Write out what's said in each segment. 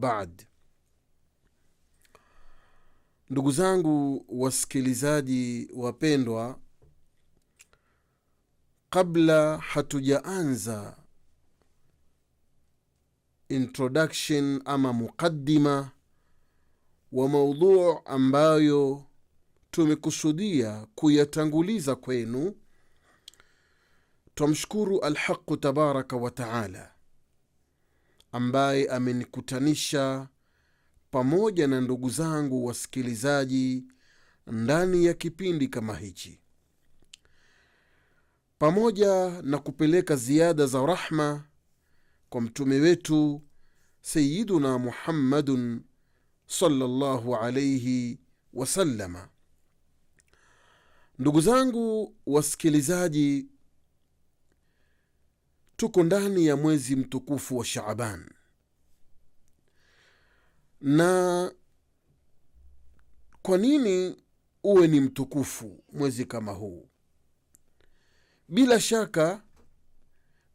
baad. Ndugu zangu wasikilizaji wapendwa, kabla hatujaanza introduction ama mukaddima wa maudhu ambayo tumekusudia kuyatanguliza kwenu, tumshukuru Alhaq tabaraka wa taala ambaye amenikutanisha pamoja na ndugu zangu wasikilizaji ndani ya kipindi kama hichi, pamoja na kupeleka ziada za rahma kwa mtume wetu Sayyiduna Muhammadun sallallahu alayhi wasallama. Ndugu zangu wasikilizaji, tuko ndani ya mwezi mtukufu wa Shaaban, na kwa nini uwe ni mtukufu mwezi kama huu? Bila shaka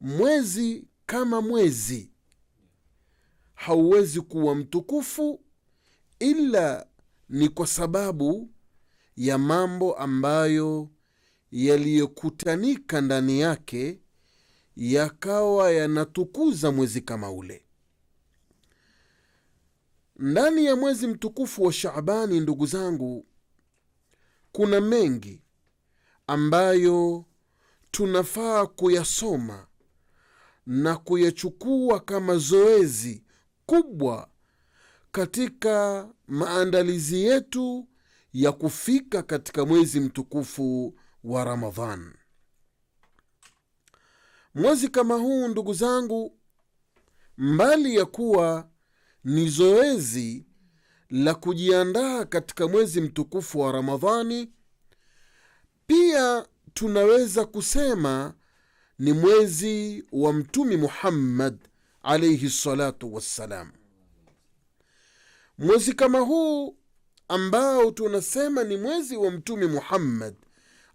mwezi kama mwezi hauwezi kuwa mtukufu ila ni kwa sababu ya mambo ambayo yaliyokutanika ndani yake yakawa yanatukuza mwezi kama ule. Ndani ya mwezi mtukufu wa Shaabani, ndugu zangu, kuna mengi ambayo tunafaa kuyasoma na kuyachukua kama zoezi kubwa katika maandalizi yetu ya kufika katika mwezi mtukufu wa Ramadhan. Mwezi kama huu, ndugu zangu, mbali ya kuwa ni zoezi la kujiandaa katika mwezi mtukufu wa Ramadhani, pia tunaweza kusema ni mwezi wa Mtume Muhammad alayhi salatu wassalam. Mwezi kama huu ambao tunasema ni mwezi wa Mtume Muhammad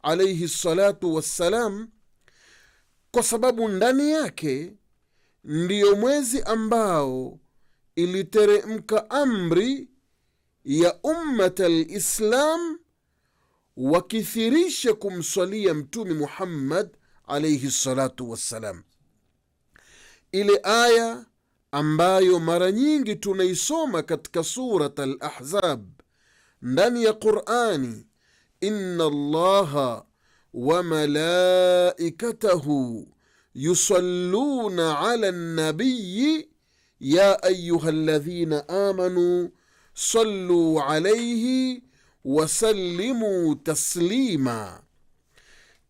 alayhi salatu wassalam, kwa sababu ndani yake ndiyo mwezi ambao iliteremka amri ya ummat al-Islam wakithirishe kumswalia Mtume Muhammad alayhi salatu wassalam. Ile aya ambayo mara nyingi tunaisoma katika surat al-Ahzab ndani ya Qur'ani, inna Allaha wa malaikatahu yusalluna ala nabiyyi ya ayuha alladhina amanu sallu alayhi wasallimu taslima.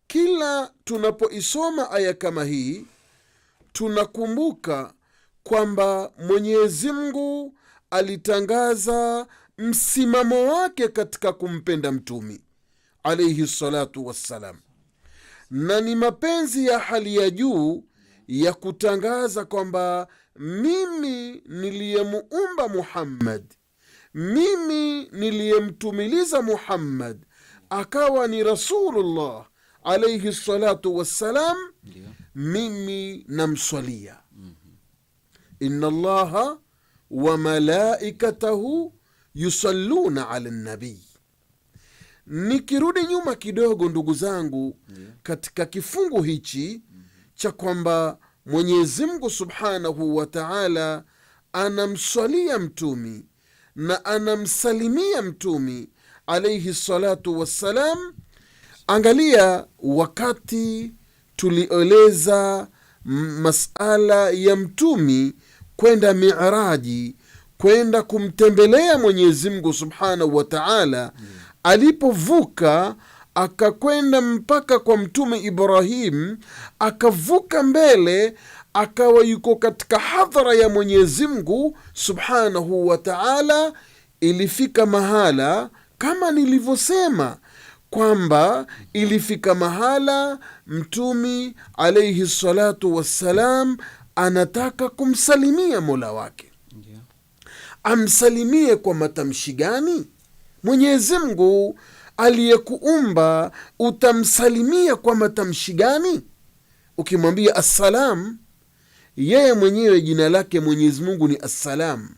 Kila tunapoisoma aya kama hii, tunakumbuka kwamba Mwenyezi Mungu alitangaza msimamo wake katika kumpenda mtumi alayhi salatu wassalam, na ni mapenzi ya hali ya juu ya kutangaza kwamba mimi niliyemuumba Muhammad, mimi niliyemtumiliza Muhammad akawa ni Rasulullah alayhi salatu wassalam, mimi namswalia. Inna Allaha wa malaikatahu yusalluna ala nabii. Nikirudi nyuma kidogo, ndugu zangu, katika kifungu hichi cha kwamba Mwenyezi Mungu subhanahu wa ta'ala anamswalia mtumi na anamsalimia mtumi alayhi salatu wassalam, angalia, wakati tulieleza masala ya mtumi kwenda mi'raji, kwenda kumtembelea Mwenyezi Mungu subhanahu wa ta'ala, alipovuka akakwenda mpaka kwa mtume Ibrahim, akavuka mbele, akawa yuko katika hadhara ya Mwenyezi Mungu subhanahu wa ta'ala. Ilifika mahala kama nilivyosema kwamba ilifika mahala mtumi alayhi salatu wassalam anataka kumsalimia Mola wake. Amsalimie kwa matamshi gani? Mwenyezi Mungu aliyekuumba utamsalimia kwa matamshi gani? Ukimwambia assalam, yeye mwenyewe jina lake Mwenyezi Mungu ni assalam,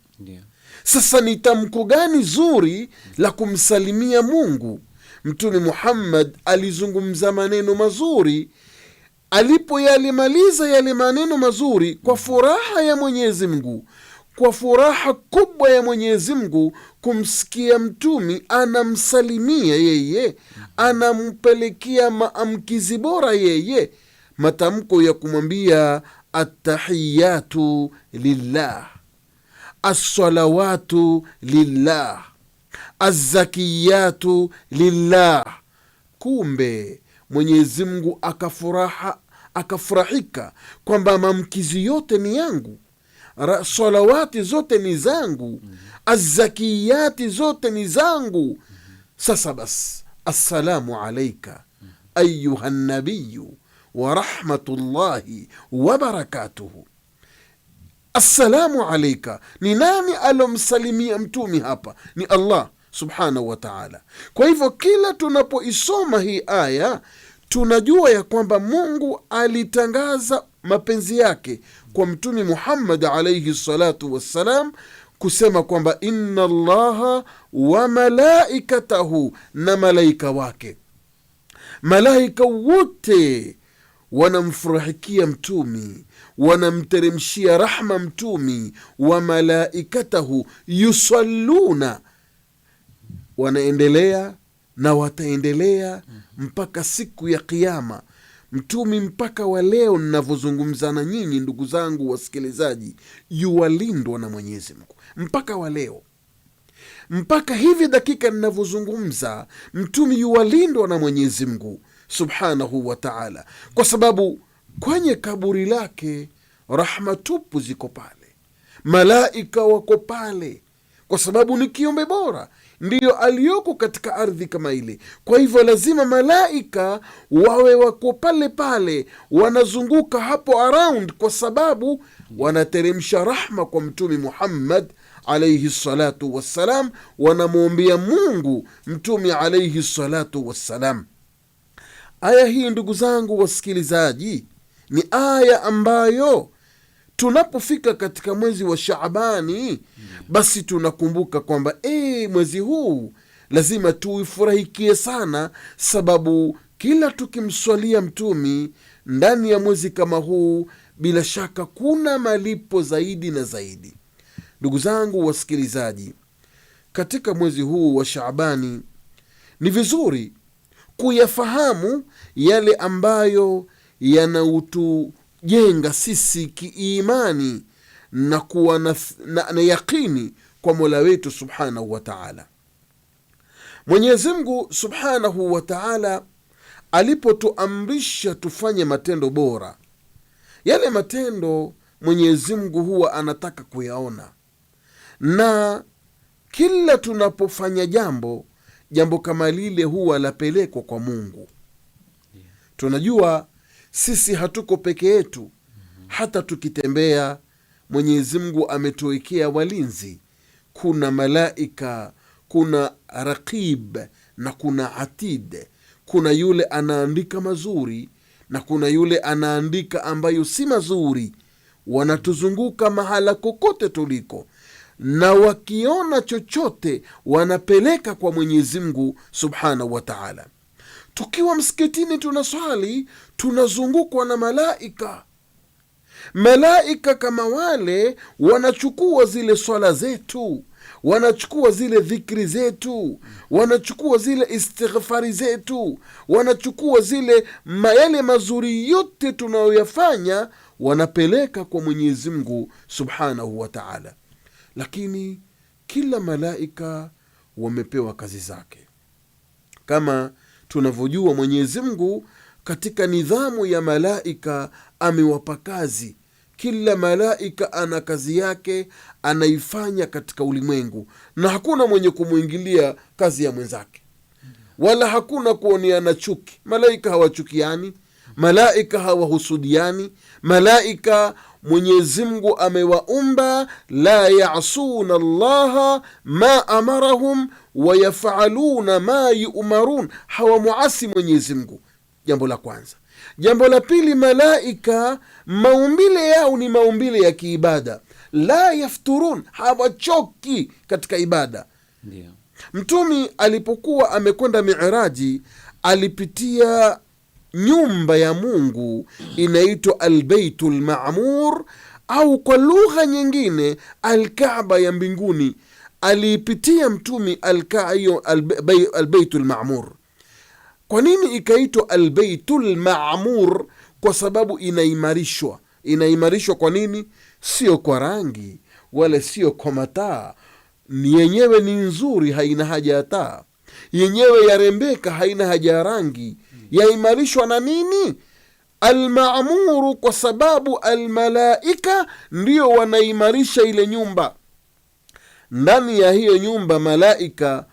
Sasa ni tamko gani zuri la kumsalimia Mungu? Mtume Muhammad alizungumza maneno mazuri. Alipoyalimaliza yale maneno mazuri, kwa furaha ya Mwenyezi Mungu, kwa furaha kubwa ya Mwenyezi Mungu, kumsikia mtumi anamsalimia yeye, anampelekea maamkizi bora yeye, matamko ya kumwambia attahiyatu lillah, assalawatu lillah, azzakiyatu lillah. Kumbe Mwenyezi Mungu akafurahika kwamba maamkizi yote ni yangu, salawati zote ni zangu, azzakiyati zote ni zangu. Sasa bas, assalamu alaika ayuha nabiyu wa rahmatullahi wa barakatuhu. Assalamu alaika, ni nani alomsalimia mtumi hapa? Ni Allah subhanahu wa ta'ala. Kwa hivyo kila tunapoisoma hii aya tunajua ya kwamba Mungu alitangaza mapenzi yake kwa mtumi Muhammad alayhi salatu wassalam, kusema kwamba inna Allaha wa malaikatahu, na malaika wake, malaika wote wanamfurahikia mtumi, wanamteremshia rahma mtumi. Wa malaikatahu yusalluna, wanaendelea na wataendelea mpaka siku ya Kiyama. Mtumi mpaka wa leo ninavyozungumza na nyinyi ndugu zangu wasikilizaji, yuwalindwa na Mwenyezi Mungu mpaka wa leo, mpaka hivi dakika ninavyozungumza, mtumi yuwalindwa na Mwenyezi Mungu subhanahu wa ta'ala, kwa sababu kwenye kaburi lake rahma tupu ziko pale, malaika wako pale, kwa sababu ni kiumbe bora, ndiyo aliyoko katika ardhi kama ile. Kwa hivyo lazima malaika wawe wako pale pale, wanazunguka hapo around, kwa sababu wanateremsha rahma kwa mtume Muhammad alayhi salatu wassalam, wanamwombea Mungu mtume alayhi salatu wassalam. Aya hii ndugu zangu wasikilizaji, ni aya ambayo tunapofika katika mwezi wa Shaabani, basi tunakumbuka kwamba mwezi huu lazima tuifurahikie sana, sababu kila tukimswalia mtumi ndani ya mwezi kama huu, bila shaka kuna malipo zaidi na zaidi. Ndugu zangu wasikilizaji, katika mwezi huu wa Shaabani ni vizuri kuyafahamu yale ambayo yanautujenga sisi kiimani na kuwa na yaqini kwa Mola wetu subhanahu wa ta'ala. Mwenyezi Mungu subhanahu wa ta'ala alipotuamrisha tufanye matendo bora, yale matendo Mwenyezi Mungu huwa anataka kuyaona, na kila tunapofanya jambo kama lile huwa lapelekwa kwa Mungu. Tunajua sisi hatuko peke yetu, hata tukitembea Mwenyezi Mungu ametuwekea walinzi. Kuna malaika, kuna raqib na kuna atid. Kuna yule anaandika mazuri na kuna yule anaandika ambayo si mazuri. Wanatuzunguka mahala kokote tuliko, na wakiona chochote wanapeleka kwa Mwenyezi Mungu subhanahu wa ta'ala. Tukiwa msikitini tunaswali, tunazungukwa na malaika. Malaika kama wale wanachukua zile swala zetu, wanachukua zile dhikri zetu, wanachukua zile istighfari zetu, wanachukua zile yale mazuri yote tunayoyafanya, wanapeleka kwa Mwenyezi Mungu subhanahu wa ta'ala. Lakini kila malaika wamepewa kazi zake. Kama tunavyojua, Mwenyezi Mungu katika nidhamu ya malaika amewapa kazi. Kila malaika ana kazi yake, anaifanya katika ulimwengu, na hakuna mwenye kumwingilia kazi ya mwenzake, wala hakuna kuoneana chuki. Malaika hawachukiani, malaika hawahusudiani. Malaika Mwenyezi Mungu amewaumba, la ya'suna Allaha ma amarahum wa yaf'aluna ma yu'marun, hawamuasi Mwenyezi Mungu. Jambo la kwanza. Jambo la pili, malaika maumbile yao ni maumbile ya kiibada. la yafturun, hawachoki katika ibada. Ndio. Mtumi alipokuwa amekwenda Mi'raji alipitia nyumba ya Mungu inaitwa Albaitul Ma'mur, au kwa lugha nyingine Alkaaba ya mbinguni. Alipitia Mtumi Albaitul Ma'mur. Kwa nini ikaitwa Albaitul Ma'mur? Kwa sababu inaimarishwa. Inaimarishwa kwa nini? Sio kwa rangi wala sio kwa mataa, ni yenyewe ni nzuri, haina haja ya taa, yenyewe yarembeka, haina haja ya rangi. Yaimarishwa na nini? Almaamuru, kwa sababu almalaika ndio wanaimarisha ile nyumba. Ndani ya hiyo nyumba malaika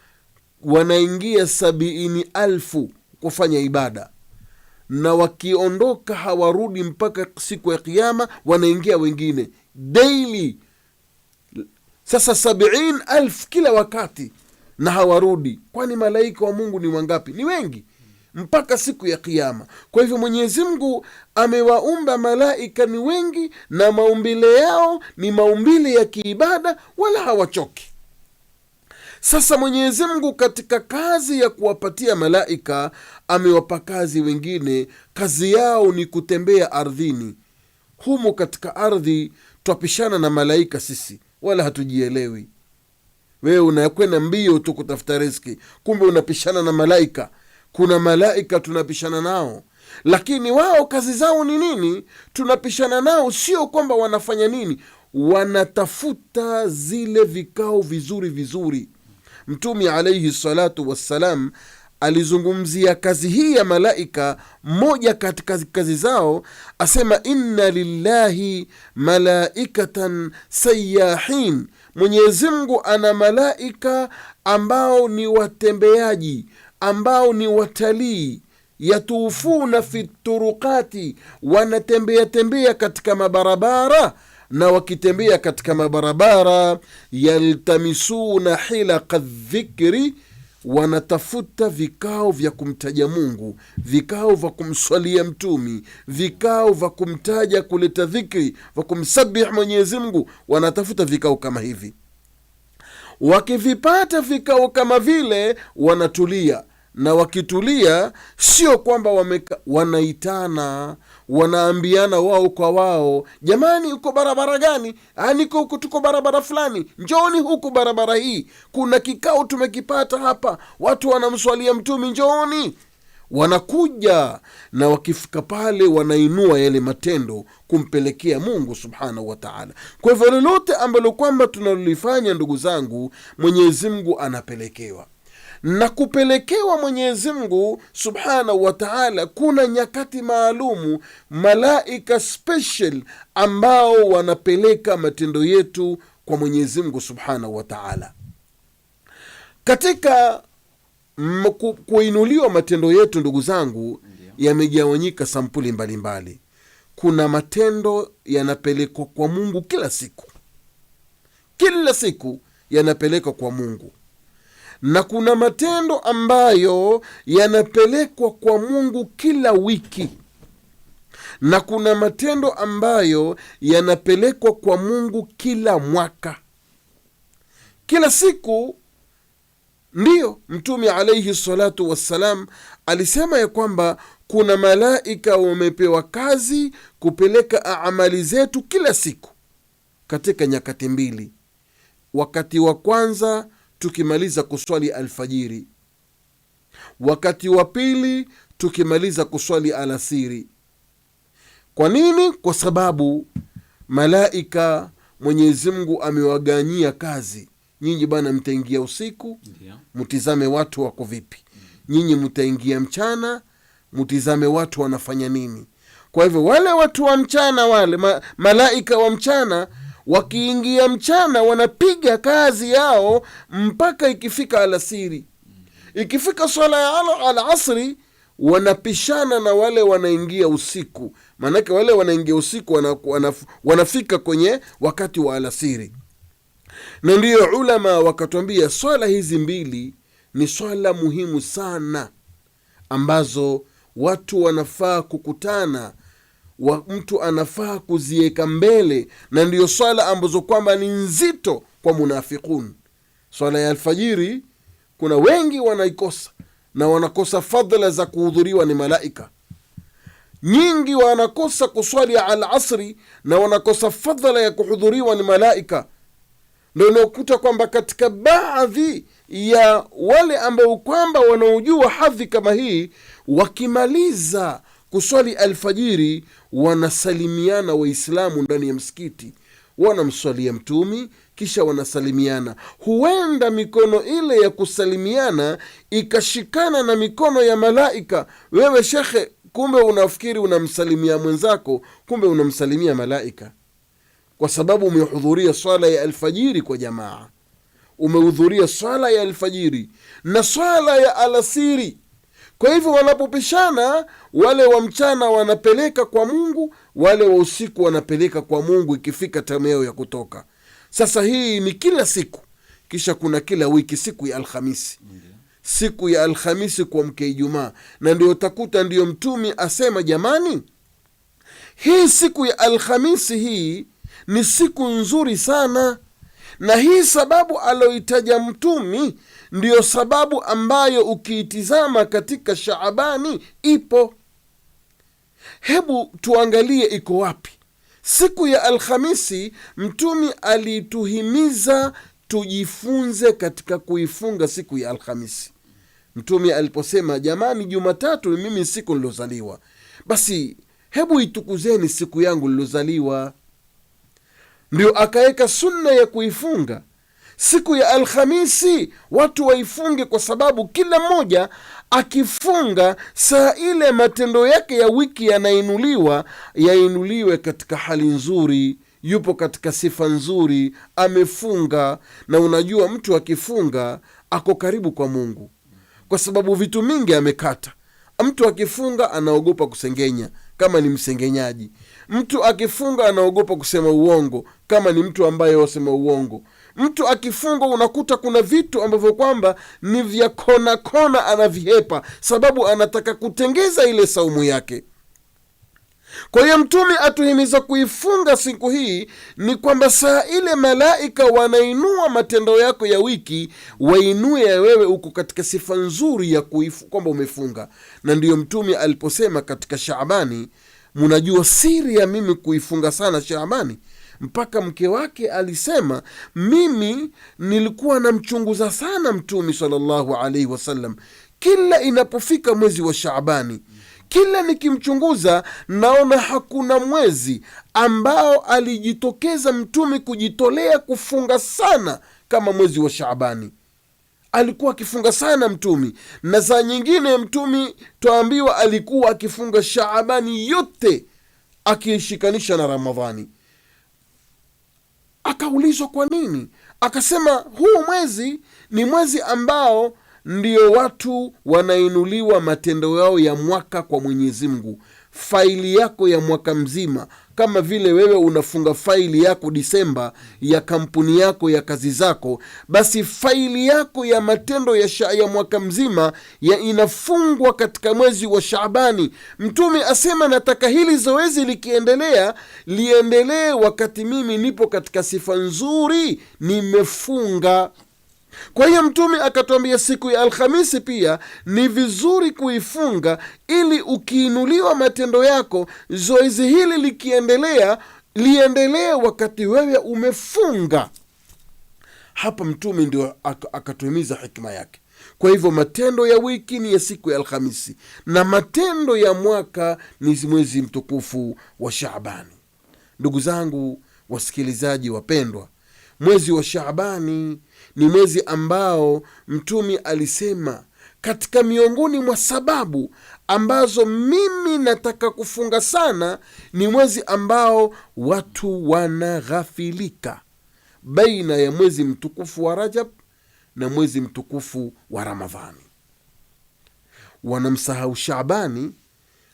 wanaingia 70,000 kufanya ibada, na wakiondoka hawarudi mpaka siku ya Kiyama, wanaingia wengine daily. Sasa 70,000 kila wakati na hawarudi. Kwani malaika wa Mungu ni wangapi? Ni wengi, mpaka siku ya Kiyama. Kwa hivyo Mwenyezi Mungu amewaumba malaika ni wengi, na maumbile yao ni maumbile ya kiibada, wala hawachoki. Sasa Mwenyezi Mungu katika kazi ya kuwapatia malaika amewapa kazi wengine, kazi yao ni kutembea ardhini. Humu katika ardhi twapishana na malaika sisi, wala hatujielewi. Wewe unakwenda mbio tu kutafuta riziki, kumbe unapishana na malaika. Kuna malaika tunapishana nao, lakini wao kazi zao ni nini? Tunapishana nao sio kwamba wanafanya nini, wanatafuta zile vikao vizuri vizuri. Mtume alayhi salatu wassalam alizungumzia kazi hii ya malaika. Moja katika kazi zao asema, inna lillahi malaikatan sayahin, Mwenyezi Mungu ana malaika ambao ni watembeaji, ambao ni watalii. Yatufuna fi turukati, wanatembea tembea katika mabarabara, na wakitembea katika mabarabara yaltamisuna hilaqa dhikri, wanatafuta vikao vya kumtaja Mungu, vikao vya kumswalia Mtumi, vikao vya kumtaja, kuleta dhikri, vya kumsabih Mwenyezi Mungu. Wanatafuta vikao kama hivi. Wakivipata vikao kama vile, wanatulia, na wakitulia sio kwamba wanaitana, wanaambiana wao kwa wao, jamani uko barabara gani? Niko huku, tuko barabara fulani, njooni huku barabara hii, kuna kikao tumekipata hapa, watu wanamswalia Mtumi, njooni. Wanakuja, na wakifika pale wanainua yale matendo kumpelekea Mungu subhanahu wa ta'ala. Kwa hivyo lolote ambalo kwamba tunalolifanya, ndugu zangu, Mwenyezi Mungu anapelekewa, na kupelekewa Mwenyezi Mungu subhanahu wa ta'ala kuna nyakati maalumu, malaika special ambao wanapeleka matendo yetu kwa Mwenyezi Mungu subhanahu wa ta'ala. Katika kuinuliwa matendo yetu, ndugu zangu, yamegawanyika sampuli mbalimbali. Kuna matendo yanapelekwa kwa Mungu kila siku, kila siku yanapelekwa kwa Mungu, na kuna matendo ambayo yanapelekwa kwa Mungu kila wiki, na kuna matendo ambayo yanapelekwa kwa Mungu kila mwaka, kila siku. Ndiyo Mtume alayhi salatu wassalam alisema ya kwamba kuna malaika wamepewa kazi kupeleka amali zetu kila siku katika nyakati mbili. Wakati wa kwanza tukimaliza kuswali alfajiri, wakati wa pili tukimaliza kuswali alasiri. Kwa nini? Kwa sababu malaika Mwenyezi Mungu amewaganyia kazi. Nyinyi bana mtaingia usiku, mtizame watu wako vipi. Nyinyi mtaingia mchana, mtizame watu wanafanya nini. Kwa hivyo wale watu wa mchana, wale malaika wa mchana, wakiingia mchana wanapiga kazi yao mpaka ikifika alasiri. Ikifika swala ya alasri wanapishana na wale wanaingia usiku, maanake wale wanaingia usiku wanafika kwenye wakati wa alasiri. Na ndiyo ulama wakatuambia swala hizi mbili ni swala muhimu sana, ambazo watu wanafaa kukutana, mtu anafaa kuziweka mbele, na ndiyo swala ambazo kwamba ni nzito kwa munafiqun. Swala ya alfajiri kuna wengi wanaikosa, na wanakosa fadhila za kuhudhuriwa ni malaika. Nyingi wanakosa kuswali alasri na wanakosa fadhila ya kuhudhuriwa ni malaika. Ndio unakuta kwamba katika baadhi ya wale ambao kwamba wanaojua hadhi kama hii, wakimaliza kuswali alfajiri wanasalimiana Waislamu ndani ya msikiti, wanamswalia Mtumi kisha wanasalimiana. Huenda mikono ile ya kusalimiana ikashikana na mikono ya malaika. Wewe shekhe, kumbe unafikiri unamsalimia mwenzako, kumbe unamsalimia malaika, kwa sababu umehudhuria swala ya alfajiri kwa jamaa, umehudhuria swala ya alfajiri na swala ya alasiri. Kwa hivyo wanapopishana, wale wa mchana wanapeleka kwa Mungu, wale wa usiku wanapeleka kwa Mungu ikifika tamu yao ya kutoka. Sasa hii ni kila siku, kisha kuna kila wiki siku ya Alhamisi. Siku ya Alhamisi kwa mke Ijumaa, na ndio utakuta ndio Mtumi asema, jamani, hii siku ya Alhamisi hii ni siku nzuri sana. Na hii sababu aloitaja Mtumi ndiyo sababu ambayo ukiitizama katika Shaabani ipo. Hebu tuangalie iko wapi siku ya Alhamisi. Mtumi alituhimiza tujifunze katika kuifunga siku ya Alhamisi. Mtumi aliposema, jamani, Jumatatu mimi siku nilozaliwa, basi hebu itukuzeni siku yangu nilozaliwa. Ndio akaweka sunna ya kuifunga siku ya Alhamisi. Watu waifunge kwa sababu kila mmoja akifunga saa ile matendo yake ya wiki yanainuliwa, yainuliwe katika hali nzuri, yupo katika sifa nzuri, amefunga. Na unajua mtu akifunga ako karibu kwa Mungu, kwa sababu vitu mingi amekata. Mtu akifunga anaogopa kusengenya kama ni msengenyaji. Mtu akifunga anaogopa kusema uongo kama ni mtu ambaye wasema uongo. Mtu akifunga unakuta kuna vitu ambavyo kwamba ni vya kona kona anavihepa, sababu anataka kutengeza ile saumu yake. Kwa hiyo Mtume atuhimiza kuifunga siku hii ni kwamba saa ile malaika wanainua matendo yako ya wiki, wainue ya wewe uko katika sifa nzuri ya kwamba umefunga. Na ndiyo Mtume aliposema katika Shaabani, munajua siri ya mimi kuifunga sana Shaabani, mpaka mke wake alisema, mimi nilikuwa namchunguza sana Mtume sallallahu alaihi wasallam kila inapofika mwezi wa Shaabani. Kila nikimchunguza naona hakuna mwezi ambao alijitokeza Mtume kujitolea kufunga sana kama mwezi wa Shaabani. Alikuwa akifunga sana Mtume, na saa nyingine Mtume tuambiwa alikuwa akifunga Shaabani yote akishikanisha na Ramadhani. Akaulizwa kwa nini, akasema huu mwezi ni mwezi ambao ndio watu wanainuliwa matendo yao ya mwaka kwa Mwenyezi Mungu, faili yako ya mwaka mzima. Kama vile wewe unafunga faili yako Disemba ya kampuni yako ya kazi zako, basi faili yako ya matendo ya mwaka mzima ya inafungwa katika mwezi wa Shaabani. Mtume asema, nataka hili zoezi likiendelea liendelee wakati mimi nipo katika sifa nzuri, nimefunga. Kwa hiyo Mtume akatuambia siku ya Alhamisi pia ni vizuri kuifunga, ili ukiinuliwa matendo yako, zoezi hili likiendelea liendelee wakati wewe umefunga. Hapa Mtume ndio akatuhimiza hikma yake. Kwa hivyo matendo ya wiki ni ya siku ya Alhamisi, na matendo ya mwaka ni mwezi mtukufu wa Shaabani. Ndugu zangu wasikilizaji wapendwa, mwezi wa Shaabani ni mwezi ambao Mtume alisema katika miongoni mwa sababu ambazo mimi nataka kufunga sana, ni mwezi ambao watu wanaghafilika baina ya mwezi mtukufu wa Rajab na mwezi mtukufu wa Ramadhani. Wanamsahau Shaabani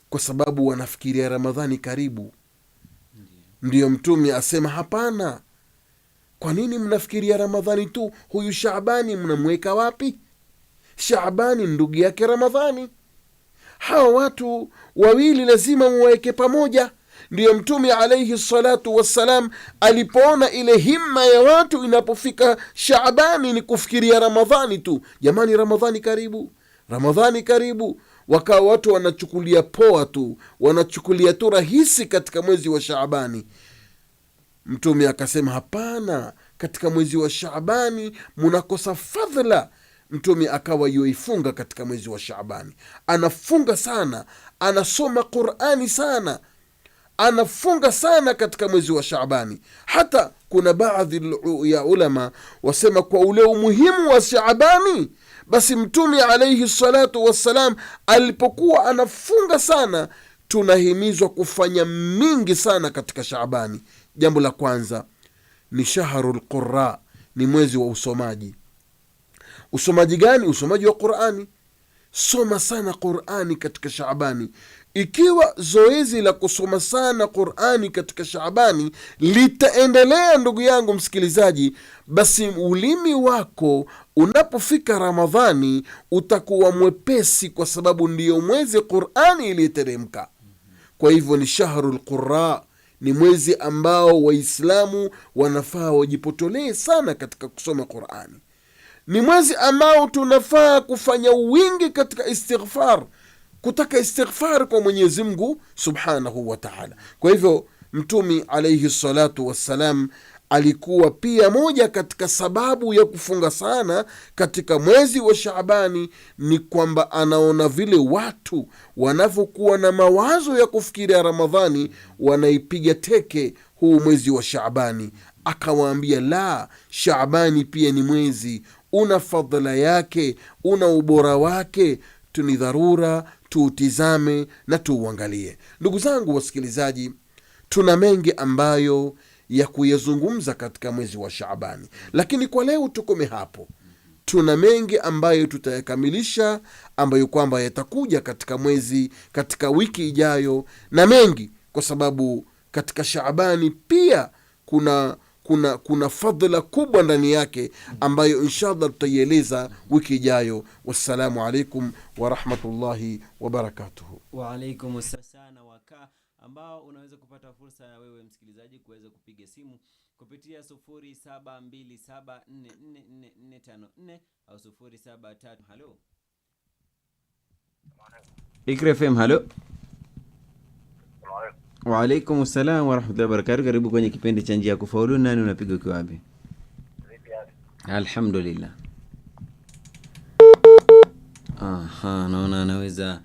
kwa sababu wanafikiria Ramadhani karibu. Ndiyo Mtume asema, hapana, kwa nini mnafikiria Ramadhani tu? Huyu Shaabani mnamweka wapi? Shaabani ndugu yake Ramadhani. Hawa watu wawili lazima muweke pamoja. Ndiyo Mtume alayhi salatu wassalam alipoona ile himma ya watu inapofika Shaabani ni kufikiria Ramadhani tu, jamani, Ramadhani karibu, Ramadhani karibu, wakawa watu wanachukulia poa tu, wanachukulia tu rahisi katika mwezi wa Shaabani. Mtume akasema hapana, katika mwezi wa Shaabani munakosa fadhila. Mtume akawa yoifunga katika mwezi wa Shaabani, anafunga sana, anasoma Qur'ani sana, anafunga sana katika mwezi wa Shaabani. Hata kuna baadhi ya ulama wasema kwa ule umuhimu wa Shaabani, basi Mtume alayhi salatu wassalam alipokuwa anafunga sana, tunahimizwa kufanya mingi sana katika Shaabani. Jambo la kwanza ni shahrul qurra, ni mwezi wa usomaji. Usomaji gani? Usomaji wa Qur'ani. Soma sana Qur'ani katika Shaabani. Ikiwa zoezi la kusoma sana Qur'ani katika Shaabani litaendelea, ndugu yangu msikilizaji, basi ulimi wako unapofika Ramadhani utakuwa mwepesi, kwa sababu ndiyo mwezi Qur'ani iliteremka. Kwa hivyo ni shahrul qurra, ni mwezi ambao Waislamu wanafaa wajipotolee sana katika kusoma Qur'ani. Ni mwezi ambao tunafaa kufanya wingi katika istighfar, kutaka istighfar kwa Mwenyezi Mungu subhanahu wa ta'ala. Kwa hivyo Mtume alayhi salatu wassalam alikuwa pia moja katika sababu ya kufunga sana katika mwezi wa Shaabani ni kwamba anaona vile watu wanavyokuwa na mawazo ya kufikiria Ramadhani, wanaipiga teke huu mwezi wa Shaabani. Akawaambia la, Shaabani pia ni mwezi, una fadhila yake, una ubora wake, tuni dharura tuutizame na tuuangalie. Ndugu zangu wasikilizaji, tuna mengi ambayo ya kuyazungumza katika mwezi wa Shaabani, lakini kwa leo tukome hapo. Tuna mengi ambayo tutayakamilisha, ambayo kwamba yatakuja katika mwezi, katika wiki ijayo, na mengi, kwa sababu katika Shaabani pia kuna fadhila kubwa ndani yake ambayo inshallah tutaieleza wiki ijayo. Wassalamu alaikum wa rahmatullahi wa barakatuh. Wa alaikum assalam waka, ambao unaweza kupata fursa ya wewe msikilizaji kuweza kupiga simu kupitia 0727444454 au 073. Halo Iqra FM. Halo. Wa alaikum assalam wa rahmatullahi wa barakatuh. Karibu kwenye kipindi cha Njia ya Kufaulu. Nani unapiga ukiwa wapi? Alhamdulillah. Naona anaweza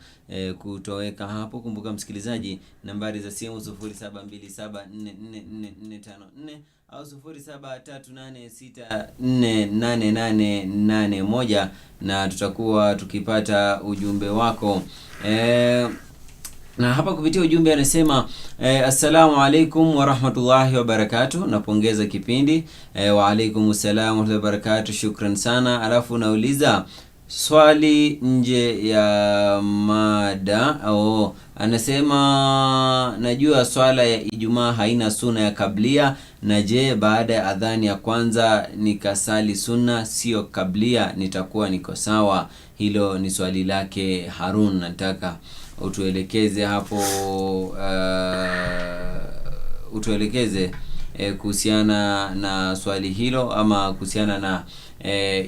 kutoweka hapo. Kumbuka msikilizaji, nambari za simu 0727444454 au 0738648881 na tutakuwa tukipata ujumbe wako. Na hapa kupitia ujumbe anasema assalamu alaikum wa rahmatullahi wa barakatuh, napongeza kipindi. Wa alaikum assalam wa rahmatullahi wa barakatuh, shukran sana. Alafu nauliza swali nje ya mada. Anasema najua swala ya Ijumaa haina sunna ya kablia, na je, baada ya adhani ya kwanza nikasali sunna sio kablia, nitakuwa niko sawa? Hilo ni swali lake Harun. Nataka utuelekeze hapo, utuelekeze kuhusiana na swali hilo, ama kuhusiana na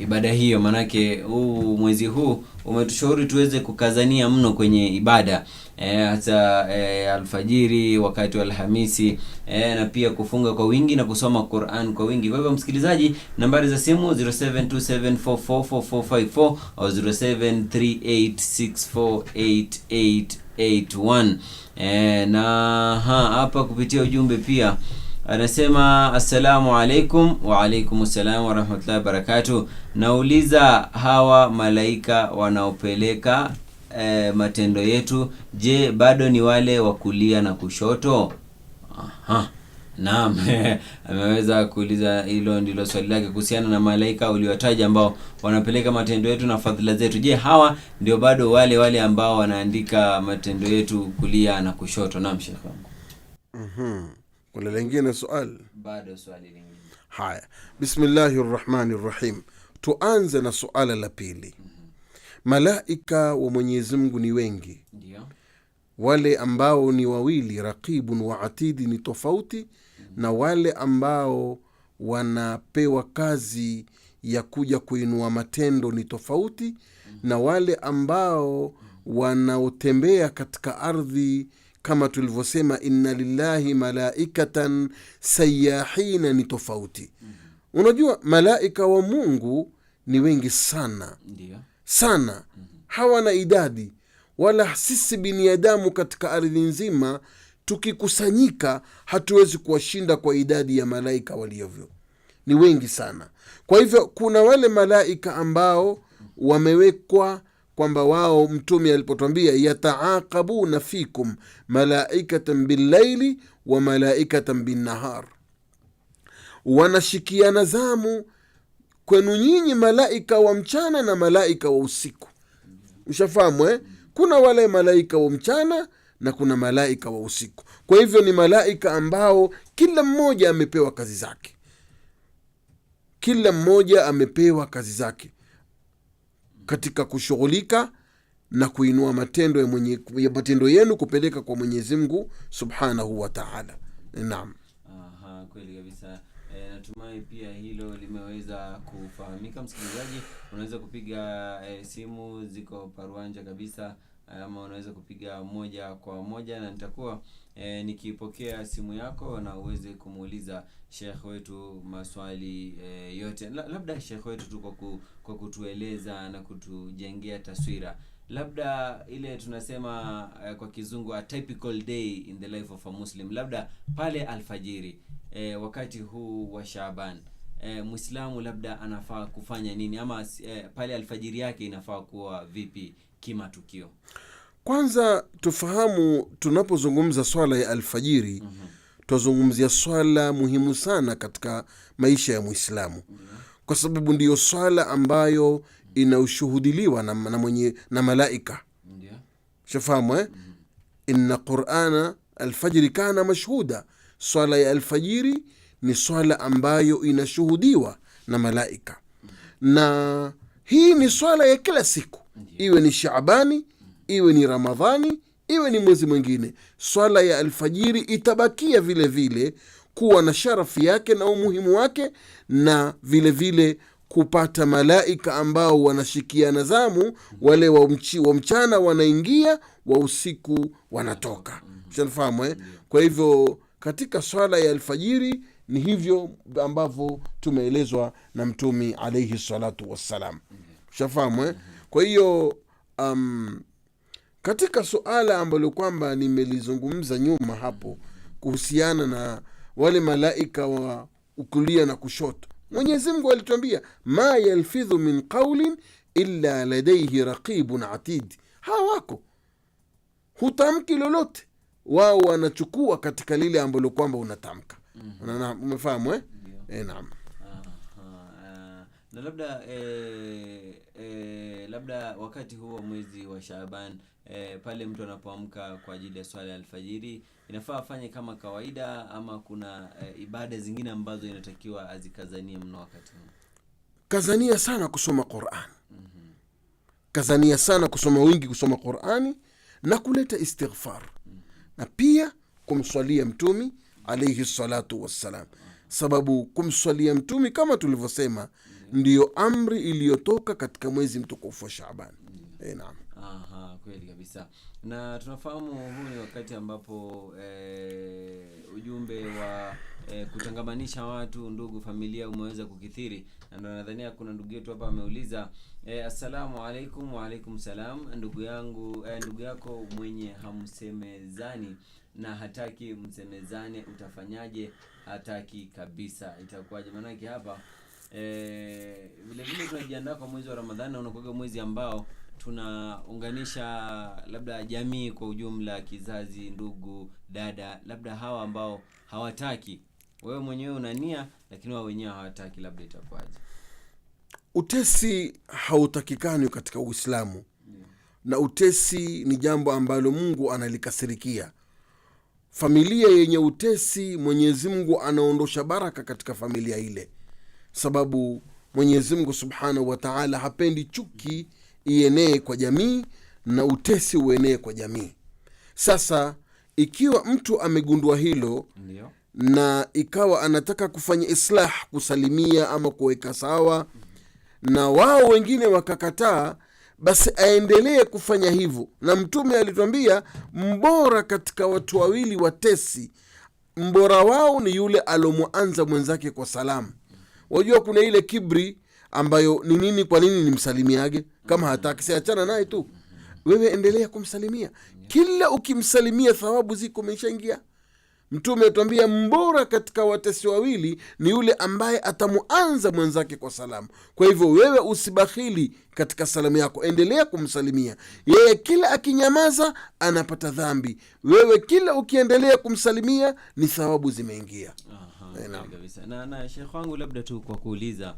ibada hiyo. Manake huu mwezi huu umetushauri tuweze kukazania mno kwenye ibada, hata alfajiri, wakati wa Alhamisi, na pia kufunga kwa wingi na kusoma Qur'an kwa wingi. Kwa hivyo msikilizaji, nambari za simu 0727444454 au 0738648881. Na hapa kupitia ujumbe pia anasema assalamu alaikum. Wa alaikum assalam wa rahmatullahi wa barakatuh. Nauliza, hawa malaika wanaopeleka matendo yetu, je, bado ni wale wa kulia na kushoto? Naam. Ameweza kuuliza, hilo ndilo swali lake kuhusiana na malaika uliowataja ambao wanapeleka matendo yetu na fadhila zetu. Je, hawa ndio bado wale ambao wanaandika matendo yetu kulia na kushoto? Naam Sheikh wangu. Kuna lingine swali? Bado swali lingine. Haya, bismillahirrahmanirrahim. Tuanze na suala la pili. Malaika wa Mwenyezi Mungu ni wengi. Ndio. wale ambao ni wawili, raqibun wa atidi, ni tofauti na wale ambao wanapewa kazi ya kuja kuinua matendo, ni tofauti na wale ambao wanaotembea katika ardhi, kama tulivyosema inna lillahi malaikatan sayahina, ni tofauti. Unajua malaika wa Mungu ni wengi sana sana, hawana idadi, wala sisi binadamu katika ardhi nzima tukikusanyika hatuwezi kuwashinda kwa idadi ya malaika waliovyo, ni wengi sana. Kwa hivyo kuna wale malaika ambao wamewekwa kwamba wao, mtume alipotwambia yataaqabuna fikum malaikatan billaili wa malaikatan binnahar, wanashikiana zamu kwenu nyinyi malaika wa mchana na malaika wa usiku. Ushafahamu kuna wale malaika wa mchana na kuna malaika wa usiku. Kwa hivyo ni malaika ambao kila mmoja amepewa kazi zake, kila mmoja amepewa kazi zake katika kushughulika na kuinua matendo yenu kupeleka kwa Mwenyezi Mungu Subhanahu wa Ta'ala. Naam. Kweli kabisa. Natumai pia hilo limeweza kufahamika. Msikilizaji, unaweza kupiga simu ziko paruanja kabisa, ama unaweza kupiga moja kwa moja na nitakuwa nikipokea simu yako na uweze kumuuliza Sheikh wetu maswali yote. Labda Sheikh wetu tu kwa kutueleza na kutujengea taswira, labda ile tunasema kwa kizungu a typical day in the life of a Muslim, labda pale alfajiri, wakati huu wa Shaaban, Muislamu labda anafaa kufanya nini, ama pale alfajiri yake inafaa kuwa vipi kimatukio? Kwanza tufahamu, tunapozungumza swala ya alfajiri tuzungumzia swala muhimu sana katika maisha ya Muislamu, kwa sababu ndiyo swala ambayo inaushuhudiliwa na malaika. Shafahamu inna Qur'ana alfajiri kana mashhuda, swala ya alfajiri ni swala ambayo inashuhudiwa na malaika, na hii ni swala ya kila siku, iwe ni Shaabani, iwe ni Ramadhani, iwe ni mwezi mwingine. Swala ya alfajiri itabakia vile vile kuwa na sharafi yake na umuhimu wake, na vile vile kupata malaika ambao wanashikiana zamu, wale wa mchana wanaingia, wa usiku wanatoka. Unafahamu Kwa hivyo katika swala ya alfajiri ni hivyo ambavyo tumeelezwa na Mtume alayhi salatu wassalam. Ushafahamu Kwa hiyo katika suala ambalo kwamba nimelizungumza nyuma hapo kuhusiana na wale malaika wa ukulia na kushoto, Mwenyezi Mungu alituambia ma yalfidhu min qawlin illa ladayhi raqibun atid. Hawako, hutamki lolote, wao wanachukua katika lile ambalo kwamba unatamka. Umefahamu naam. Na labda wakati huo mwezi wa Shaaban, pale mtu anapoamka kwa ajili ya swala ya alfajiri, inafaa afanye kama kawaida, ama kuna ibada zingine ambazo inatakiwa azikazanie mno wakati huo? Kazania sana kusoma Qur'an. Kazania sana kusoma wingi, kusoma Qur'ani na kuleta istighfar, na pia kumswalia Mtume alayhi salatu wassalam, sababu kumswalia Mtume kama tulivyosema ndiyo amri iliyotoka katika mwezi mtukufu wa Shaaban. Naam. Kweli kabisa. Na tunafahamu huu ni wakati ambapo ujumbe wa kutangamanisha watu, ndugu, familia umeweza kukithiri, na ndo nadhania kuna ndugu yetu hapa ameuliza assalamu alaikum. Wa alaikum salam. Ndugu yako mwenye hamsemezani na hataki msemezane, utafanyaje? Hataki kabisa, itakuwaje? Maana hapa vile vile tunajiandaa kwa mwezi wa Ramadhani, na unakuwa mwezi ambao tunaunganisha labda jamii kwa ujumla, kizazi, ndugu, dada, labda hawa ambao hawataki, wewe mwenyewe unania lakini wao wenyewe hawataki, labda itakuwaje? Utesi hautakikani katika Uislamu. Na utesi ni jambo ambalo Mungu analikasirikia. Familia yenye utesi, Mwenyezi Mungu anaondosha baraka katika familia ile, sababu Mwenyezi Mungu Subhanahu wa Ta'ala hapendi chuki ienee kwa jamii na utesi uenee kwa jamii. Sasa ikiwa mtu amegundua hilo, Ndio. na ikawa anataka kufanya islah, kusalimia ama kuweka sawa, na wao wengine wakakataa, basi aendelee kufanya hivyo. Na Mtume alitwambia mbora katika watu wawili watesi, mbora wao ni yule alomwanza mwenzake kwa salamu. Wajua kuna ile kibri ambayo ni nini? Kwa nini nimsalimiage kama hataki? Siachana naye tu, wewe endelea kumsalimia. Kila ukimsalimia thawabu ziko umeshaingia. Mtume atuambia mbora katika watesi wawili ni yule ambaye atamuanza mwenzake kwa salamu. Kwa hivyo wewe usibakhili katika salamu yako, endelea kumsalimia yeye. Kila akinyamaza anapata dhambi, wewe kila ukiendelea kumsalimia ni thawabu zimeingia. Kabisa. Na Sheikh wangu, labda tu kwa kuuliza,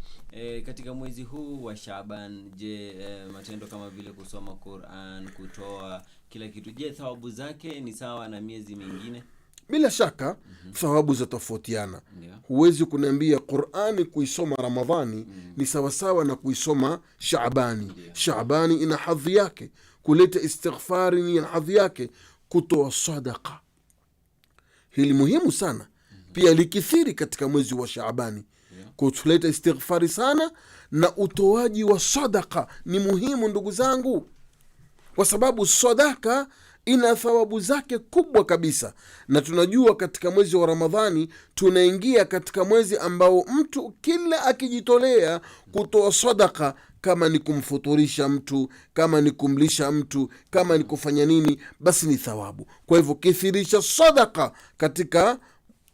katika mwezi huu wa Shaaban, je, matendo kama vile kusoma Qur'an, kutoa kila kitu, je, thawabu zake ni sawa na miezi mingine? Bila shaka thawabu za tofautiana. Huwezi kuniambia Qur'ani kuisoma Ramadhani ni sawasawa na kuisoma Shaabani. Shaabani ina hadhi yake, kuleta istighfari ni hadhi yake, kutoa sadaka hili muhimu sana pia likithiri katika mwezi wa Shaabani, kuleta istighfari sana, na utoaji wa sadaka ni muhimu ndugu zangu, kwa sababu sadaka ina thawabu zake kubwa kabisa. Na tunajua katika mwezi wa Ramadhani tunaingia katika mwezi ambao mtu kila akijitolea kutoa sadaka, kama ni kumfuturisha mtu, kama ni kumlisha mtu, kama ni kufanya nini, basi ni thawabu. Kwa hivyo kithirisha sadaka katika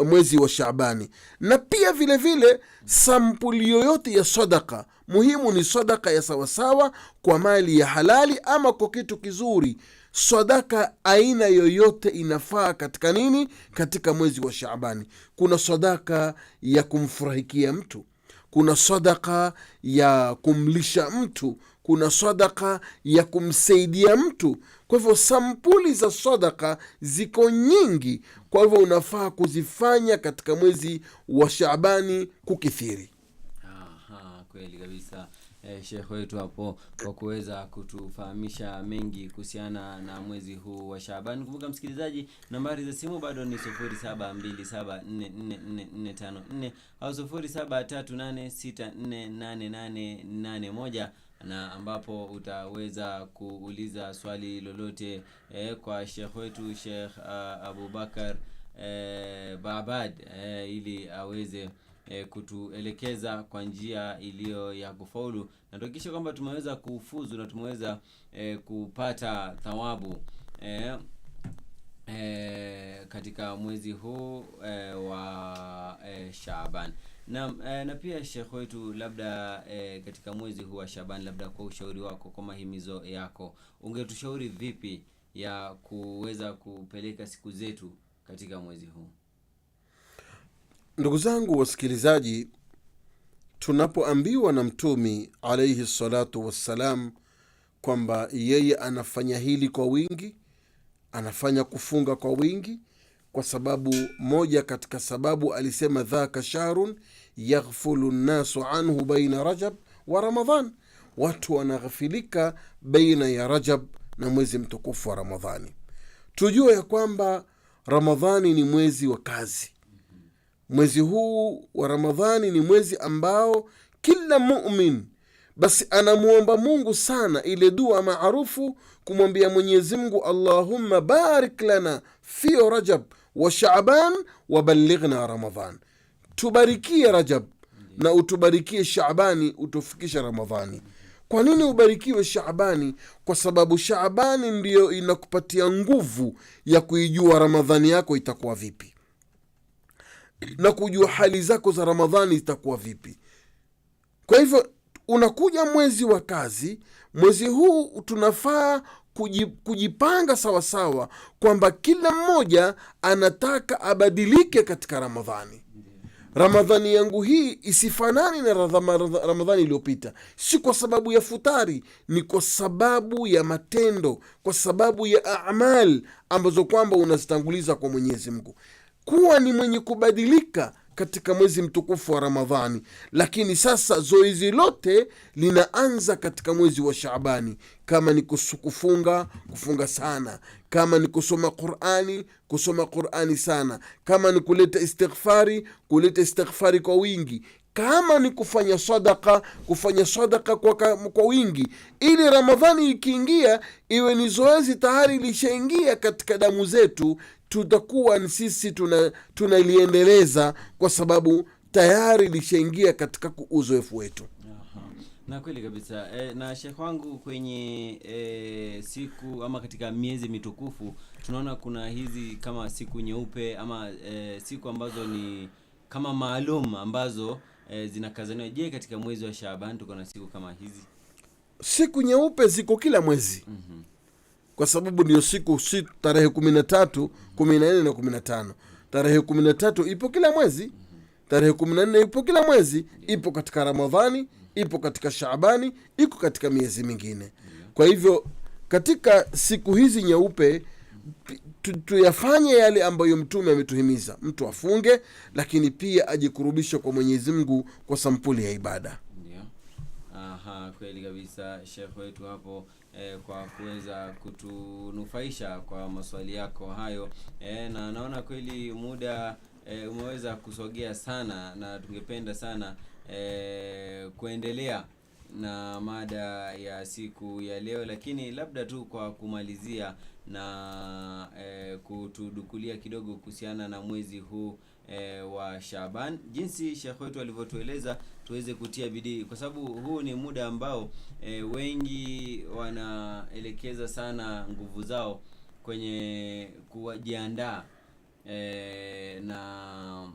mwezi wa Shaabani. Na pia vile vile sampuli yoyote ya sadaka, muhimu ni sadaka ya sawasawa, kwa mali ya halali ama kwa kitu kizuri. Sadaka aina yoyote inafaa katika nini? Katika mwezi wa Shaabani. Kuna sadaka ya kumfurahikia mtu, kuna sadaka ya kumlisha mtu, kuna sadaka ya kumsaidia mtu. Kwa hivyo sampuli za sadaka ziko nyingi, kwa hivyo unafaa kuzifanya katika mwezi wa Shaabani kukithiri. Kweli kabisa. Sheikh wetu hapo kwa kuweza kutufahamisha mengi kuhusiana na mwezi huu wa Shaaban. Kumbuka msikilizaji, nambari za simu bado ni 0727444454 au 0738648881, na ambapo utaweza kuuliza swali lolote kwa Sheikh wetu Sheikh Abubakar Baabad ili aweze kutuelekeza kwa njia iliyo ya kufaulu, na tuhakikishe kwamba tumeweza kufuzu na tumeweza kupata thawabu katika mwezi huu wa Shaaban. Na pia Sheikh wetu, labda katika mwezi huu wa Shaaban, labda kwa ushauri wako, kwa mahimizo yako, ungetushauri vipi ya kuweza kupeleka siku zetu katika mwezi huu? Ndugu zangu wasikilizaji, tunapoambiwa na Mtume alayhi salatu wassalam kwamba yeye anafanya hili kwa wingi, anafanya kufunga kwa wingi, kwa sababu moja katika sababu alisema dhaka shahrun yaghfulu nnasu anhu baina Rajab wa Ramadhan, watu wanaghafilika baina ya Rajab na mwezi mtukufu wa Ramadhani. Tujue ya kwamba Ramadhani ni mwezi wa kazi. Mwezi huu wa Ramadhani ni mwezi ambao kila mu'min basi anamuomba Mungu sana ile dua maarufu, kumwambia Mwenyezi Mungu, Allahumma barik lana fi Rajab wa Shaaban wa ballighna Ramadhan. Tubarikie Rajab na utubarikie Shaabani, utufikisha Ramadhani. Kwa nini ubarikiwe Shaabani? Kwa sababu Shaabani ndiyo inakupatia nguvu ya kuijua Ramadhani yako itakuwa vipi, na kujua hali zako za Ramadhani itakuwa vipi. Kwa hivyo unakuja mwezi wa kazi, mwezi huu tunafaa kujipanga sawasawa, kwamba kila mmoja anataka abadilike katika Ramadhani. Ramadhani yangu hii isifanani na Ramadhani iliyopita, si kwa sababu ya futari, ni kwa sababu ya matendo, kwa sababu ya amal ambazo kwamba unazitanguliza kwa Mwenyezi Mungu. Kuwa ni mwenye kubadilika katika mwezi mtukufu wa Ramadhani, lakini sasa zoezi lote linaanza katika mwezi wa Shaabani. Kama ni kufunga sana, kama ni kusoma Qur'ani sana, kama ni kuleta istighfari kwa wingi, kama ni kufanya sadaka kwa wingi, ili Ramadhani ikiingia iwe ni zoezi tayari lishaingia katika damu zetu, tutakuwa sisi tunaliendeleza kwa sababu tayari lishaingia katika uzoefu wetu. Na kweli kabisa. Na Sheikh wangu, kwenye siku ama katika miezi mitukufu tunaona kuna hizi kama siku nyeupe ama siku ambazo ni kama maalum ambazo zinakazaniwa. Je, katika mwezi wa Shaaban tuko na siku kama hizi? Siku nyeupe ziko kila mwezi. Kwa sababu ndio siku tarehe 13, 14 na 15. Tarehe 13 ipo kila mwezi, tarehe 14 ipo kila mwezi, ipo katika Ramadhani, ipo katika Shaabani, iko katika miezi mingine. Kwa hivyo katika siku hizi nyeupe tuyafanye yale ambayo Mtume ametuhimiza. Mtu afunge, lakini pia ajikurubisha kwa Mwenyezi Mungu kwa sampuli ya ibada. Kweli kabisa Sheikh wetu hapo, kwa kuweza kutunufaisha kwa maswali yako hayo. Na naona kweli muda umeweza kusogea sana, na tungependa sana kuendelea na mada ya siku ya leo, lakini labda tu kwa kumalizia na kutudukulia kidogo kuhusiana na mwezi huu wa Shaaban, jinsi Sheikh wetu alivyotueleza tuweze kutia bidii, kwa sababu huu ni muda ambao wengi wanaelekeza sana nguvu zao kwenye kujiandaa na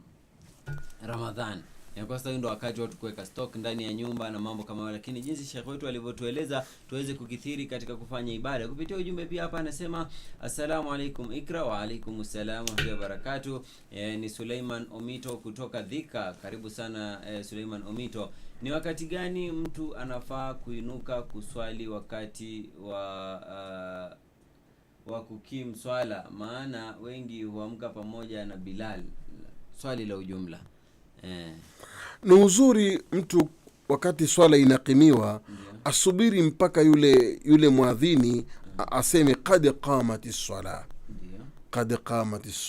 Ramadhan. Kwa sababu ndio wakati watu kuweka stock ndani ya nyumba na mambo kama hayo, lakini jinsi Sheikh wetu alivyotueleza tuweze kukithiri katika kufanya ibada. Kupitia ujumbe pia hapa anasema assalamu alaikum Ikra. Wa alaikum assalam wa barakatuh. Ni Suleiman Omito kutoka Dhika. Karibu sana Suleiman Omito. Ni wakati gani mtu anafaa kuinuka kuswali wakati wa kukim swala? Maana wengi huamka pamoja na Bilal. Swali la ujumla. Ni uzuri mtu wakati swala inakimiwa asubiri mpaka yule muadhini aseme qad qamatis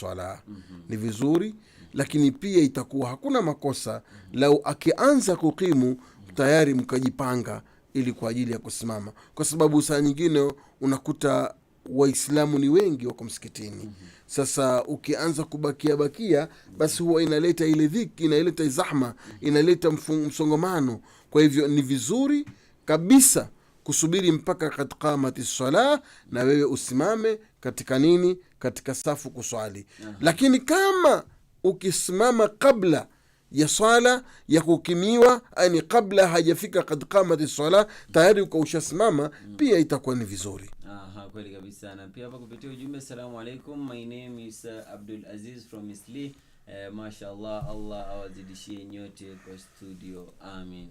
sala. Ni vizuri, lakini pia itakuwa hakuna makosa lau akianza kukimu tayari mkajipanga ili kwa ajili ya kusimama, kwa sababu saa nyingine unakuta Waislamu ni wengi wako msikitini. Sasa ukianza kubakia basi huwa inaleta ile dhiki, inaleta zahma, inaleta msongomano. Kwa hivyo ni vizuri kabisa kusubiri mpaka kad qamati sala, na wewe usimame katika katika safu kuswali. Lakini kama ukisimama kabla ya swala ya kukimiwa, yani kabla hajafika kad qamati sala, tayari ukaushasmama, pia itakuwa ni vizuri. Kweli kabisa. Na pia hapa kupitia ujumbe, assalamu alaikum, my name is Abdul Aziz from Isli. Mashallah, Allah awazidishie nyote kwa studio. Amin.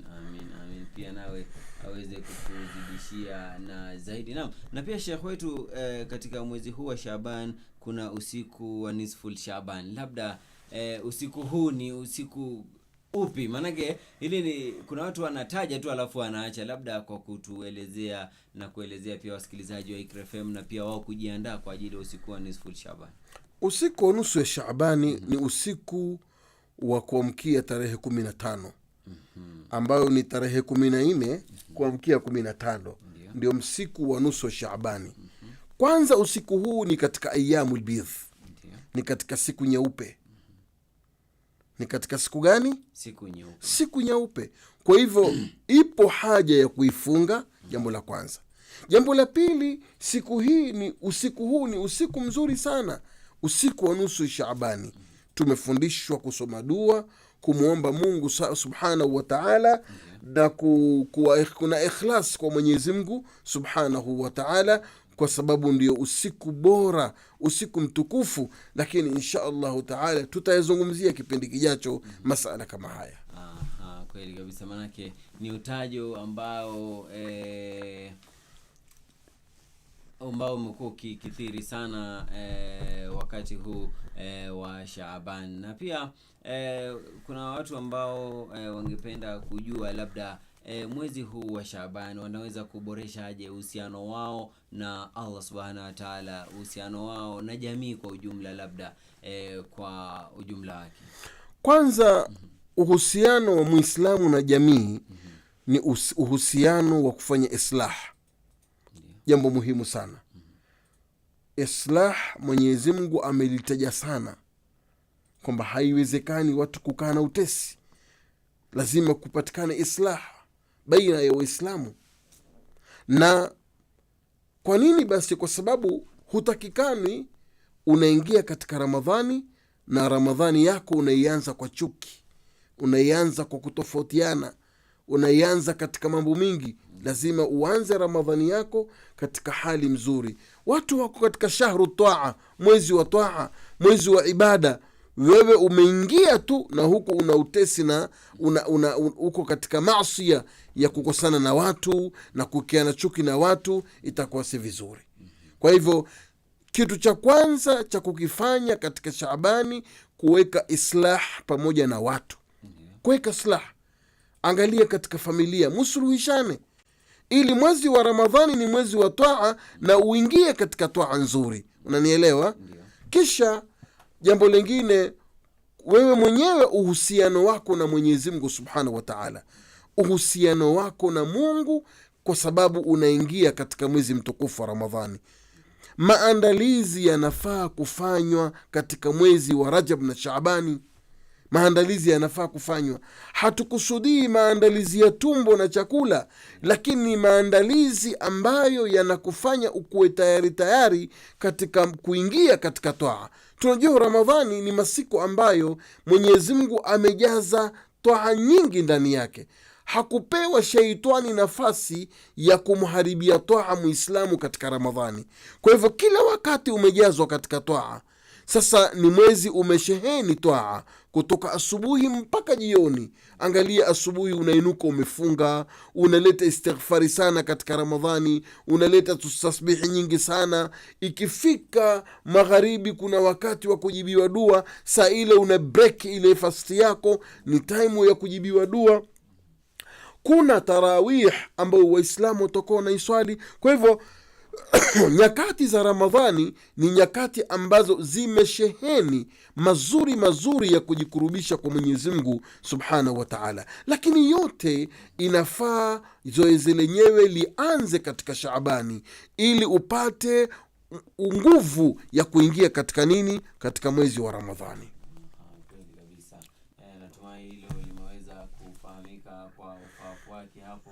Pia nawe aweze kukuzidishia na zaidi. Na pia Sheikh wetu, katika mwezi huu wa Shaaban kuna usiku wa nisful Shaaban. Labda usiku huu ni usiku upi? Manake hili ni kuna watu wanataja tu alafu wanaacha, labda kwa kutuelezea na kuelezea pia wasikilizaji wa Iqra FM na pia wao kujiandaa kwa ajili ya usiku wa nisful Shaaban. Usiku wa nusu ya Shaabani ni usiku wa kuamkia tarehe 15, ambayo ni tarehe 14 kuamkia 15, ndio msiku wa nusu ya Shaabani. Kwanza usiku huu ni katika ayyamul bidh, ni katika siku nyeupe. Ni katika siku gani? Siku nyeupe. Kwa hivyo ipo haja ya kuifunga, jambo la kwanza. Jambo la pili, usiku huu ni usiku mzuri sana, usiku wa nusu Shaabani. Tumefundishwa kusoma dua, kumuomba Mungu subhanahu wa ta'ala, na kuna ikhlas kwa Mwenyezi Mungu subhanahu wa ta'ala, kwa sababu ndio usiku bora, usiku mtukufu. Lakini insha Allahu ta'ala tutayazungumzia kipindi kijacho masala kama haya. Kweli kabisa, manake ni utajo ambao ambao umekuwa ukikithiri sana wakati huu wa Shaaban. Na pia kuna watu ambao wangependa kujua labda mwezi huu wa Shaaban wanaweza kuboresha aje uhusiano wao na Allah Subhanahu wa Ta'ala, uhusiano wao na jamii kwa ujumla, labda kwa ujumla wake. Kwanza uhusiano wa Muislamu na jamii ni uhusiano wa kufanya islah. Jambo muhimu sana. Islah Mwenyezi Mungu amelitaja sana kwamba haiwezekani watu kukaa na utesi, lazima kupatikane islah baina ya Waislamu. Na kwa nini basi? Kwa sababu hutakikani unaingia katika Ramadhani na Ramadhani yako unaianza kwa chuki, unaianza kwa kutofautiana, unaianza katika mambo mingi. Lazima uanze Ramadhani yako katika hali mzuri. Watu wako katika shahru taa, mwezi wa taa, mwezi wa ibada. Wewe umeingia tu na huko una utesi na uko katika maasiya ya kukosana na watu na kukiana chuki na watu, itakuwa si vizuri. Kwa hivyo kitu cha kwanza cha kukifanya katika Shaabani kuweka islah pamoja na watu, kuweka islah. Angalia katika familia, musuluhishane, ili mwezi wa Ramadhani ni mwezi wa taa na uingie katika taa nzuri. Unanielewa? Kisha jambo lingine, wewe mwenyewe uhusiano wako na Mwenyezi Mungu Subhanahu wa Ta'ala, uhusiano wako na Mungu, kwa sababu unaingia katika mwezi mtukufu wa Ramadhani. Maandalizi yanafaa kufanywa katika mwezi wa Rajab na Shaabani. Maandalizi yanafaa kufanywa. Hatukusudii maandalizi ya tumbo na chakula, lakini maandalizi ambayo yanakufanya ukuwe tayari katika kuingia katika taa. Tunajua Ramadhani ni masiku ambayo Mwenyezi Mungu amejaza taa nyingi ndani yake. Hakupewa sheitani nafasi ya kumharibia taa Muislamu katika Ramadhani. Kwa hivyo kila wakati umejazwa katika taa. Sasa ni mwezi umesheheni taa kutoka asubuhi mpaka jioni. Angalia, asubuhi unainuka umefunga, unaleta istighfari sana katika Ramadhani, unaleta tasbihi nyingi sana. Ikifika magharibi kuna wakati wa kujibiwa dua, saa ile una break ile fasti yako, ni time ya kujibiwa dua. Kuna tarawih ambayo Waislamu watakuwa wanaiswali. Kwa hivyo nyakati za Ramadhani ni nyakati ambazo zimesheheni mazuri ya kujikurubisha kwa Mwenyezi Mungu Subhanahu wa Ta'ala. Lakini yote inafaa zoezi lenyewe lianze katika Shaabani ili upate nguvu ya kuingia katika nini? Katika mwezi wa Ramadhani. Natumai hilo limeweza kufahamika kwa ufahamu wake hapo.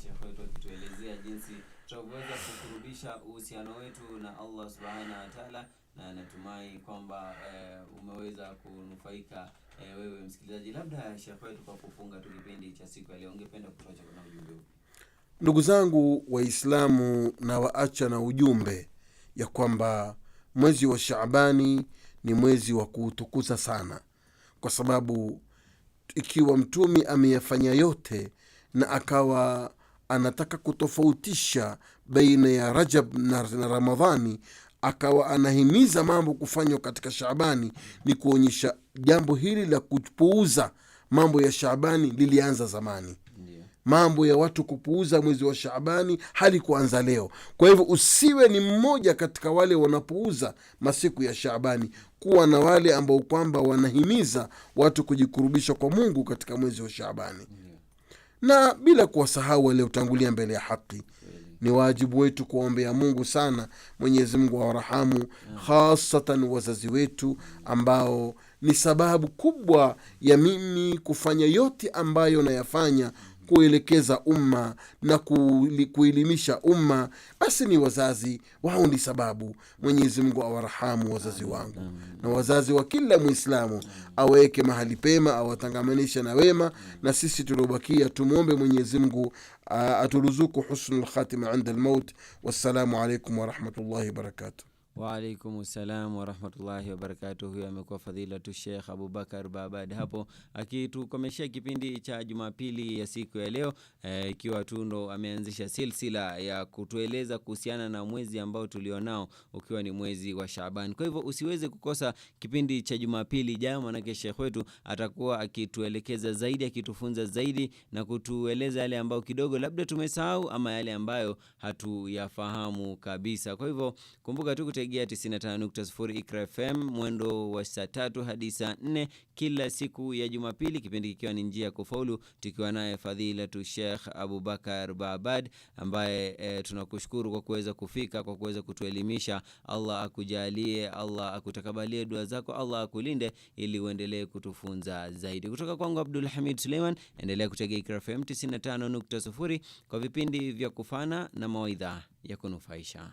Sheikh wetu akituelezea jinsi tutaweza kukurubisha uhusiano wetu na Allah Subhanahu wa Ta'ala, na natumai kwamba umeweza kunufaika wewe msikilizaji. Labda Sheikh wetu, kwa kufunga tu kipindi cha siku ya leo, ungependa kutoa na ujumbe upi? Ndugu zangu Waislamu, na waacha na ujumbe ya kwamba mwezi wa Shaabani ni mwezi wa kuutukuza sana, kwa sababu ikiwa Mtume ameyafanya yote na akawa anataka kutofautisha baina ya Rajab na Ramadhani, akawa anahimiza mambo kufanywa katika Shaabani, ni kuonyesha jambo hili la kupuuza mambo ya Shaabani lilianza zamani. Mambo ya watu kupuuza mwezi wa Shaabani halikuanza leo. Kwa hivyo usiwe ni mmoja katika wale wanapuuza masiku ya Shaabani. Kuwa na wale ambao kwamba wanahimiza watu kujikurubisha kwa Mungu katika mwezi wa Shaabani. Na bila kuwasahau wale utangulia mbele ya haki. Ni wajibu wetu kuombea Mungu sana, Mwenyezi Mungu awarahamu, hasatan wazazi wetu ambao ni sababu kubwa ya mimi kufanya yote ambayo nayafanya, kuelekeza umma na kuelimisha umma. Basi ni wazazi wao ni sababu. Mwenyezi Mungu awarahamu wazazi wangu na wazazi wa kila Muislamu, aweke mahali pema, awatangamanisha na wema. Na sisi tuliobakia tumuombe Mwenyezi Mungu aturuzuku husnul khatima inda al-maut. Wassalamu alaykum wa rahmatullahi wa barakatuh. Wa alaikumussalam wa rahmatullahi wa barakatuh. Huyo amekuwa fadhilatu Sheikh Abubakar Baabad hapo akitukomeshia kipindi cha Jumapili ya siku ya leo, ikiwa tu ndo ameanzisha silsila ya kutueleza kuhusiana na mwezi ambao tulionao ukiwa ni mwezi wa Shaaban. Kwa hivyo usiweze kukosa kipindi cha Jumapili ijayo, manake Sheikh wetu atakuwa akituelekeza zaidi, akitufunza zaidi na kutueleza yale ambayo kidogo labda tumesahau ama yale ambayo hatuyafahamu kabisa. Kwa hivyo kumbuka tu kutegea 95.0 Iqra FM mwendo wa saa 3 hadi saa 4 kila siku ya Jumapili, kipindi kikiwa ni njia kufaulu, tukiwa naye fadhilatu Sheikh Abubakar Baabad ambaye tunakushukuru kwa kuweza kufika, kwa kuweza kutuelimisha. Allah akujalie, Allah akutakabalie dua zako, Allah akulinde ili uendelee kutufunza zaidi. Kutoka kwangu Abdul Hamid Suleiman, endelea kutegea Iqra FM 95.0 kwa vipindi vya kufana na mawaidha ya kunufaisha.